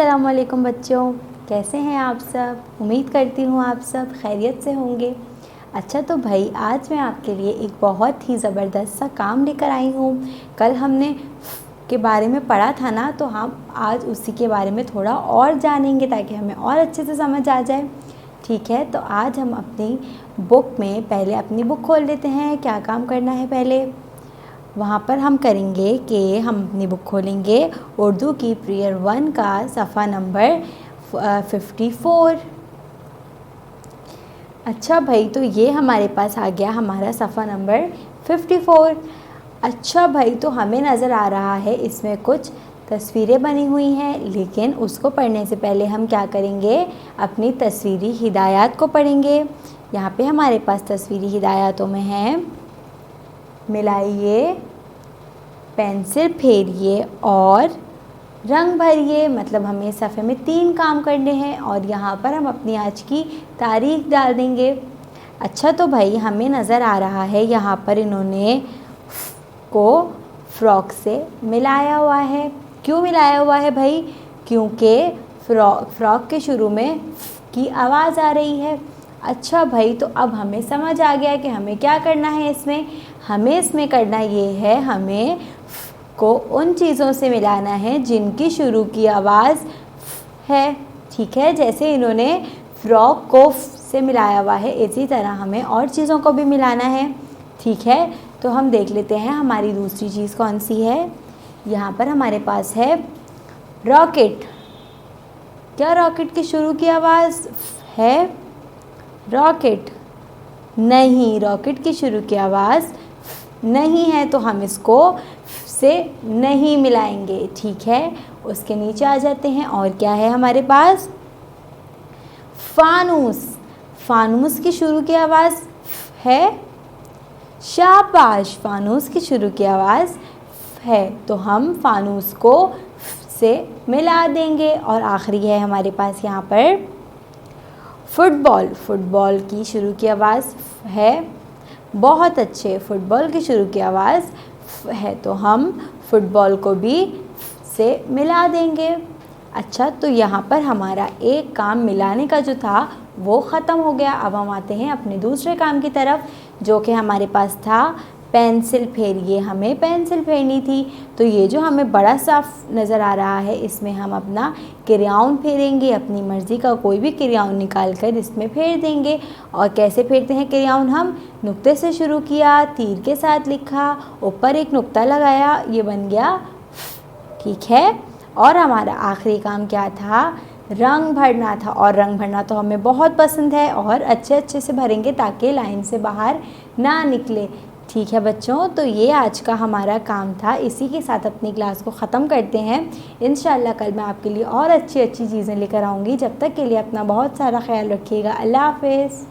अस्सलामुअलैकुम बच्चों, कैसे हैं आप सब। उम्मीद करती हूँ आप सब खैरियत से होंगे। अच्छा तो भाई आज मैं आपके लिए एक बहुत ही ज़बरदस्त सा काम लेकर आई हूँ। कल हमने के बारे में पढ़ा था ना, तो हम आज उसी के बारे में थोड़ा और जानेंगे ताकि हमें और अच्छे से समझ आ जाए। ठीक है, तो आज हम अपनी बुक में पहले अपनी बुक खोल लेते हैं। क्या काम करना है, पहले वहाँ पर हम करेंगे कि हम अपनी बुक खोलेंगे उर्दू की प्रेयर 1 का सफ़ा नंबर 54। अच्छा भाई, तो ये हमारे पास आ गया हमारा सफ़ा नंबर 54। अच्छा भाई, तो हमें नज़र आ रहा है इसमें कुछ तस्वीरें बनी हुई हैं, लेकिन उसको पढ़ने से पहले हम क्या करेंगे, अपनी तस्वीरी हिदायत को पढ़ेंगे। यहाँ पे हमारे पास तस्वीरी हिदायतों में है मिलाइए, पेंसिल फेरिए और रंग भरिए। मतलब हमें सफ़े में 3 काम करने हैं और यहाँ पर हम अपनी आज की तारीख डाल देंगे। अच्छा तो भाई हमें नज़र आ रहा है यहाँ पर इन्होंने को फ्रॉक से मिलाया हुआ है। क्यों मिलाया हुआ है भाई? क्योंकि फ्रॉक के शुरू में की आवाज़ आ रही है। अच्छा भाई, तो अब हमें समझ आ गया कि हमें क्या करना है इसमें। हमें इसमें करना ये है, हमें को उन चीज़ों से मिलाना है जिनकी शुरू की आवाज़ है। ठीक है, जैसे इन्होंने फ्रॉक को से मिलाया हुआ है, इसी तरह हमें और चीज़ों को भी मिलाना है। ठीक है, तो हम देख लेते हैं हमारी दूसरी चीज़ कौन सी है। यहाँ पर हमारे पास है रॉकेट। क्या रॉकेट की शुरू की आवाज़ है? रॉकेट नहीं, रॉकेट की शुरू की आवाज़ नहीं है, तो हम इसको से नहीं मिलाएंगे। ठीक है, उसके नीचे आ जाते हैं और क्या है हमारे पास? फानूस। फानूस की शुरू की आवाज़ है? शाबाश, फानूस की शुरू की आवाज़ है, तो हम फानूस को से मिला देंगे। और आखिरी है हमारे पास यहाँ पर फुटबॉल। फुटबॉल की शुरू की आवाज़ है? बहुत अच्छे, फुटबॉल की शुरू की आवाज़ है, तो हम फुटबॉल को भी से मिला देंगे। अच्छा, तो यहाँ पर हमारा एक काम मिलाने का जो था वो ख़त्म हो गया। अब हम आते हैं अपने दूसरे काम की तरफ, जो कि हमारे पास था पेंसिल फेरिए। हमें पेंसिल फेरनी थी, तो ये जो हमें बड़ा साफ नज़र आ रहा है, इसमें हम अपना क्रेयॉन फेरेंगे। अपनी मर्ज़ी का कोई भी क्रेयॉन निकाल कर इसमें फेर देंगे। और कैसे फेरते हैं क्रेयॉन? हम नुक्ते से शुरू किया, तीर के साथ लिखा, ऊपर एक नुक्ता लगाया, ये बन गया। ठीक है, और हमारा आखिरी काम क्या था? रंग भरना था। और रंग भरना तो हमें बहुत पसंद है और अच्छे से भरेंगे ताकि लाइन से बाहर ना निकले। ठीक है बच्चों, तो ये आज का हमारा काम था। इसी के साथ अपनी क्लास को ख़त्म करते हैं। इंशाल्लाह कल मैं आपके लिए और अच्छी चीज़ें लेकर आऊँगी। जब तक के लिए अपना बहुत सारा ख्याल रखिएगा। अल्लाह हाफ़िज़।